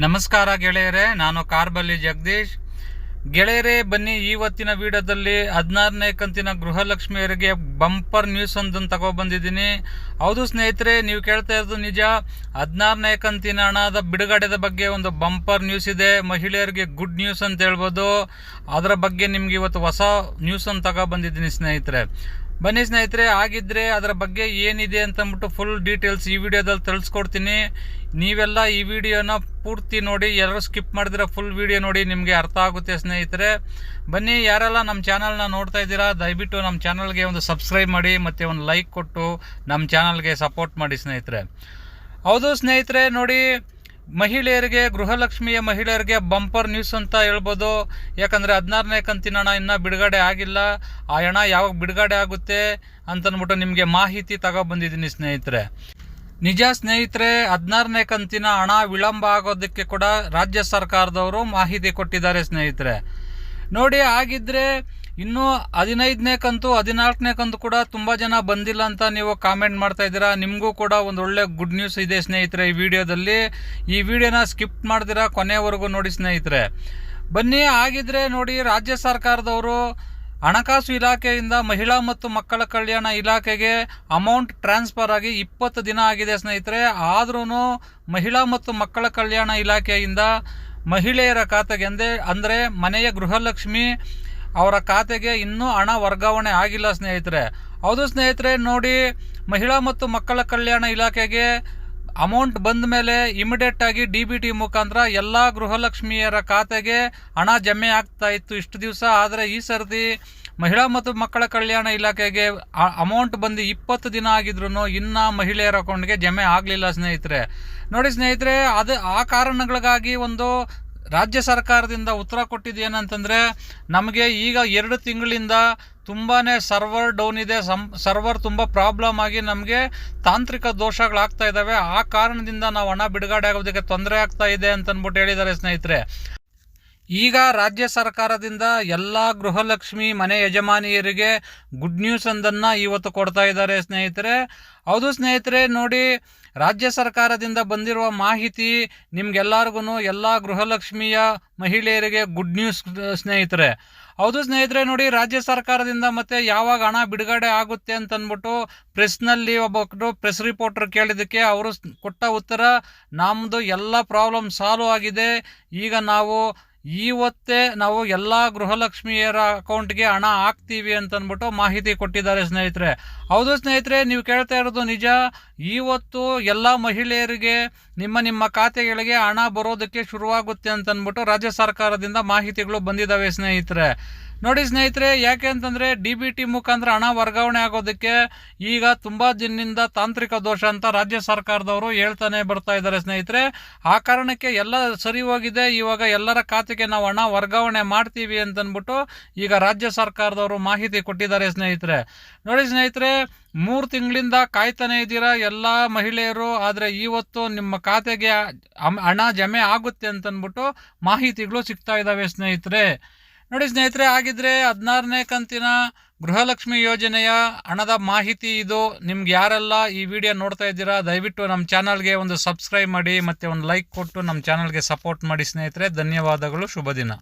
ನಮಸ್ಕಾರ ಗೆಳೆಯರೇ, ನಾನು ಕಾರ್ಬಲ್ಲಿ ಜಗದೀಶ್. ಗೆಳೆಯರೇ, ಬನ್ನಿ ಇವತ್ತಿನ ವಿಡಿಯೋದಲ್ಲಿ 16ನೇ ಕಂತಿನ ಗೃಹಲಕ್ಷ್ಮಿಯರಿಗೆ ಬಂಪರ್ ನ್ಯೂಸ್ ಒಂದನ್ನು ತಗೊಬಂದಿದ್ದೀನಿ. ಹೌದು ಸ್ನೇಹಿತರೆ, ನೀವು ಕೇಳ್ತಾ ಇರೋದು ನಿಜ. 16ನೇ ಕಂತಿನ ಹಣದ ಬಿಡುಗಡೆದ ಬಗ್ಗೆ ಒಂದು ಬಂಪರ್ ನ್ಯೂಸ್ ಇದೆ. ಮಹಿಳೆಯರಿಗೆ ಗುಡ್ ನ್ಯೂಸ್ ಅಂತ ಹೇಳ್ಬೋದು. ಅದರ ಬಗ್ಗೆ ನಿಮ್ಗೆ ಇವತ್ತು ಹೊಸ ನ್ಯೂಸ್ ಅನ್ನು ತಗೊಬಂದಿದ್ದೀನಿ ಸ್ನೇಹಿತರೆ. ಬನ್ನಿ ಸ್ನೇಹಿತರೆ, ಆಗಿದ್ರೆ ಅದರ ಬಗ್ಗೆ ಏನಿದೆ ಅಂತಂದ್ಬಿಟ್ಟು ಫುಲ್ ಡೀಟೇಲ್ಸ್ ಈ ವಿಡಿಯೋದಲ್ಲಿ ತಿಳಿಸ್ಕೊಡ್ತೀನಿ. ನೀವೆಲ್ಲ ಈ ವಿಡಿಯೋನ ಪೂರ್ತಿ ನೋಡಿ, ಎಲ್ಲರೂ ಸ್ಕಿಪ್ ಮಾಡಿದ್ರೆ ಫುಲ್ ವಿಡಿಯೋ ನೋಡಿ, ನಿಮಗೆ ಅರ್ಥ ಆಗುತ್ತೆ ಸ್ನೇಹಿತರೆ. ಬನ್ನಿ, ಯಾರೆಲ್ಲ ನಮ್ಮ ಚಾನಲ್ನ ನೋಡ್ತಾ ಇದ್ದೀರಾ ದಯವಿಟ್ಟು ನಮ್ಮ ಚಾನಲ್ಗೆ ಒಂದು ಸಬ್ಸ್ಕ್ರೈಬ್ ಮಾಡಿ ಮತ್ತು ಒಂದು ಲೈಕ್ ಕೊಟ್ಟು ನಮ್ಮ ಚಾನಲ್ಗೆ ಸಪೋರ್ಟ್ ಮಾಡಿ ಸ್ನೇಹಿತರೆ. ಹೌದು ಸ್ನೇಹಿತರೆ, ನೋಡಿ, ಗೃಹಲಕ್ಷ್ಮಿಯ ಮಹಿಳೆಯರಿಗೆ ಬಂಪರ್ ನ್ಯೂಸ್ ಅಂತ ಹೇಳ್ಬೋದು. ಯಾಕಂದರೆ 16ನೇ ಕಂತಿನ ಹಣ ಇನ್ನೂ ಬಿಡುಗಡೆ ಆಗಿಲ್ಲ. ಆ ಹಣ ಯಾವಾಗ ಬಿಡುಗಡೆ ಆಗುತ್ತೆ ಅಂತಂದ್ಬಿಟ್ಟು ನಿಮಗೆ ಮಾಹಿತಿ ತಗೊಬಂದಿದ್ದೀನಿ ಸ್ನೇಹಿತರೆ. ನಿಜ ಸ್ನೇಹಿತರೆ, 16ನೇ ಕಂತಿನ ಹಣ ವಿಳಂಬ ಆಗೋದಕ್ಕೆ ಕೂಡ ರಾಜ್ಯ ಸರ್ಕಾರದವರು ಮಾಹಿತಿ ಕೊಟ್ಟಿದ್ದಾರೆ ಸ್ನೇಹಿತರೆ. ನೋಡಿ, ಆಗಿದ್ದರೆ ಇನ್ನು 15ನೇ ಕಂತು 14ನೇ ಕಂತು ಕೂಡ ತುಂಬ ಜನ ಬಂದಿಲ್ಲ ಅಂತ ನೀವು ಕಾಮೆಂಟ್ ಮಾಡ್ತಾ ಇದ್ದೀರಾ. ನಿಮಗೂ ಕೂಡ ಒಂದು ಒಳ್ಳೆ ಗುಡ್ ನ್ಯೂಸ್ ಇದೆ ಸ್ನೇಹಿತರೆ. ಈ ವಿಡಿಯೋದಲ್ಲಿ ಈ ವಿಡಿಯೋನ ಸ್ಕಿಪ್ ಮಾಡ್ದಿರಾ ಕೊನೆವರೆಗೂ ನೋಡಿ ಸ್ನೇಹಿತರೆ. ಬನ್ನಿ, ಆಗಿದ್ರೆ ನೋಡಿ, ರಾಜ್ಯ ಸರ್ಕಾರದವರು ಹಣಕಾಸು ಇಲಾಖೆಯಿಂದ ಮಹಿಳಾ ಮತ್ತು ಮಕ್ಕಳ ಕಲ್ಯಾಣ ಇಲಾಖೆಗೆ ಅಮೌಂಟ್ ಟ್ರಾನ್ಸ್ಫರ್ ಆಗಿ 20 ದಿನ ಆಗಿದೆ ಸ್ನೇಹಿತರೆ. ಆದ್ರೂ ಮಹಿಳಾ ಮತ್ತು ಮಕ್ಕಳ ಕಲ್ಯಾಣ ಇಲಾಖೆಯಿಂದ ಮಹಿಳೆಯರ ಖಾತೆಗೆ ಅಂದರೆ ಮನೆಯ ಗೃಹಲಕ್ಷ್ಮಿ ಅವರ ಖಾತೆಗೆ ಇನ್ನೂ ಹಣ ವರ್ಗಾವಣೆ ಆಗಿಲ್ಲ ಸ್ನೇಹಿತರೆ. ಹೌದು ಸ್ನೇಹಿತರೆ, ನೋಡಿ, ಮಹಿಳಾ ಮತ್ತು ಮಕ್ಕಳ ಕಲ್ಯಾಣ ಇಲಾಖೆಗೆ ಅಮೌಂಟ್ ಬಂದ ಮೇಲೆ ಇಮಿಡಿಯೇಟ್ ಆಗಿ DBT ಮುಖಾಂತರ ಎಲ್ಲ ಗೃಹಲಕ್ಷ್ಮಿಯರ ಖಾತೆಗೆ ಹಣ ಜಮೆ ಆಗ್ತಾ ಇತ್ತು ಇಷ್ಟು ದಿವಸ. ಆದರೆ ಈ ಸರ್ತಿ ಮಹಿಳಾ ಮತ್ತು ಮಕ್ಕಳ ಕಲ್ಯಾಣ ಇಲಾಖೆಗೆ ಅಮೌಂಟ್ ಬಂದು 20 ದಿನ ಆಗಿದ್ರು ಇನ್ನೂ ಮಹಿಳೆಯರ ಅಕೌಂಟ್ಗೆ ಜಮೆ ಆಗಲಿಲ್ಲ ಸ್ನೇಹಿತರೆ. ನೋಡಿ ಸ್ನೇಹಿತರೆ, ಆ ಕಾರಣಗಳಿಗಾಗಿ ಒಂದು ರಾಜ್ಯ ಸರ್ಕಾರದಿಂದ ಉತ್ತರ ಕೊಟ್ಟಿದ್ದು ಏನಂತಂದರೆ, ನಮಗೆ ಈಗ 2 ತಿಂಗಳಿಂದ ತುಂಬಾ ಸರ್ವರ್ ಡೌನ್ ಇದೆ, ಸರ್ವರ್ ತುಂಬ ಪ್ರಾಬ್ಲಮ್ ಆಗಿ ನಮಗೆ ತಾಂತ್ರಿಕ ದೋಷಗಳಾಗ್ತಾ ಇದ್ದಾವೆ. ಆ ಕಾರಣದಿಂದ ನಾವು ಹಣ ಬಿಡುಗಡೆ ಆಗೋದಕ್ಕೆ ತೊಂದರೆ ಆಗ್ತಾ ಇದೆ ಅಂತಂದ್ಬಿಟ್ಟು ಹೇಳಿದ್ದಾರೆ ಸ್ನೇಹಿತರೆ. ಈಗ ರಾಜ್ಯ ಸರ್ಕಾರದಿಂದ ಎಲ್ಲ ಗೃಹಲಕ್ಷ್ಮಿ ಮನೆ ಯಜಮಾನಿಯರಿಗೆ ಗುಡ್ ನ್ಯೂಸ್ ಒಂದನ್ನು ಇವತ್ತು ಕೊಡ್ತಾ ಇದ್ದಾರೆ ಸ್ನೇಹಿತರೆ. ಹೌದು ಸ್ನೇಹಿತರೆ, ನೋಡಿ, ರಾಜ್ಯ ಸರ್ಕಾರದಿಂದ ಬಂದಿರುವ ಮಾಹಿತಿ ನಿಮ್ಗೆಲ್ಲರಿಗೂ ಎಲ್ಲ ಗೃಹಲಕ್ಷ್ಮಿಯ ಮಹಿಳೆಯರಿಗೆ ಗುಡ್ ನ್ಯೂಸ್ ಸ್ನೇಹಿತರೆ. ಹೌದು ಸ್ನೇಹಿತರೆ, ನೋಡಿ, ರಾಜ್ಯ ಸರ್ಕಾರದಿಂದ ಮತ್ತೆ ಯಾವಾಗ ಹಣ ಬಿಡುಗಡೆ ಆಗುತ್ತೆ ಅಂತಂದ್ಬಿಟ್ಟು ಪ್ರೆಸ್ನಲ್ಲಿ ಒಬ್ಬರು ಪ್ರೆಸ್ ರಿಪೋರ್ಟರ್ ಕೇಳಿದ್ದಕ್ಕೆ ಅವರು ಕೊಟ್ಟ ಉತ್ತರ, ನಮ್ಮದು ಎಲ್ಲ ಪ್ರಾಬ್ಲಮ್ ಸಾಲ್ವ್ ಆಗಿದೆ, ಈಗ ಇವತ್ತೇ ನಾವು ಎಲ್ಲ ಗೃಹಲಕ್ಷ್ಮಿಯರ ಅಕೌಂಟ್ಗೆ ಹಣ ಹಾಕ್ತೀವಿ ಅಂತಂದ್ಬಿಟ್ಟು ಮಾಹಿತಿ ಕೊಟ್ಟಿದ್ದಾರೆ ಸ್ನೇಹಿತರೆ. ಹೌದು ಸ್ನೇಹಿತರೆ, ನೀವು ಕೇಳ್ತಾ ಇರೋದು ನಿಜ. ಇವತ್ತು ಎಲ್ಲ ಮಹಿಳೆಯರಿಗೆ ನಿಮ್ಮ ಖಾತೆಗಳಿಗೆ ಹಣ ಬರೋದಕ್ಕೆ ಶುರುವಾಗುತ್ತೆ ಅಂತಂದ್ಬಿಟ್ಟು ರಾಜ್ಯ ಸರ್ಕಾರದಿಂದ ಮಾಹಿತಿಗಳು ಬಂದಿದ್ದಾವೆ ಸ್ನೇಹಿತರೆ. ನೋಡಿ ಸ್ನೇಹಿತರೆ, ಯಾಕೆ ಅಂತಂದರೆ DBT ಮುಖಾಂತರ ಹಣ ವರ್ಗಾವಣೆ ಆಗೋದಕ್ಕೆ ಈಗ ತುಂಬ ದಿನದಿಂದ ತಾಂತ್ರಿಕ ದೋಷ ಅಂತ ರಾಜ್ಯ ಸರ್ಕಾರದವರು ಹೇಳ್ತಾನೆ ಬರ್ತಾ ಇದ್ದಾರೆ ಸ್ನೇಹಿತರೆ. ಆ ಕಾರಣಕ್ಕೆ ಎಲ್ಲ ಸರಿ ಹೋಗಿದೆ, ಇವಾಗ ಎಲ್ಲರ ಖಾತೆಗೆ ನಾವು ಹಣ ವರ್ಗಾವಣೆ ಮಾಡ್ತೀವಿ ಅಂತಂದ್ಬಿಟ್ಟು ಈಗ ರಾಜ್ಯ ಸರ್ಕಾರದವರು ಮಾಹಿತಿ ಕೊಟ್ಟಿದ್ದಾರೆ ಸ್ನೇಹಿತರೆ. ನೋಡಿ ಸ್ನೇಹಿತರೆ, 3 ತಿಂಗಳಿಂದ ಕಾಯ್ತಾನೆ ಇದ್ದೀರಾ ಎಲ್ಲ ಮಹಿಳೆಯರು. ಆದರೆ ಇವತ್ತು ನಿಮ್ಮ ಖಾತೆಗೆ ಹಣ ಜಮೆ ಆಗುತ್ತೆ ಅಂತಂದ್ಬಿಟ್ಟು ಮಾಹಿತಿಗಳು ಸಿಗ್ತಾ ಇದ್ದಾವೆ ಸ್ನೇಹಿತರೆ. ನೋಡಿ ಸ್ನೇಹಿತರೆ, ಆಗಿದ್ರೆ 16ನೇ ಕಂತಿನ ಗೃಹಲಕ್ಷ್ಮಿ ಯೋಜನೆಯ ಹಣದ ಮಾಹಿತಿ ಇದು. ನಿಮ್ಗೆ ಯಾರೆಲ್ಲ ಈ ವಿಡಿಯೋ ನೋಡ್ತಾ ಇದ್ದೀರಾ ದಯವಿಟ್ಟು ನಮ್ಮ ಚಾನಲ್ಗೆ ಒಂದು ಸಬ್ಸ್ಕ್ರೈಬ್ ಮಾಡಿ ಮತ್ತು ಒಂದು ಲೈಕ್ ಕೊಟ್ಟು ನಮ್ಮ ಚಾನಲ್ಗೆ ಸಪೋರ್ಟ್ ಮಾಡಿ ಸ್ನೇಹಿತರೆ. ಧನ್ಯವಾದಗಳು, ಶುಭ ದಿನ.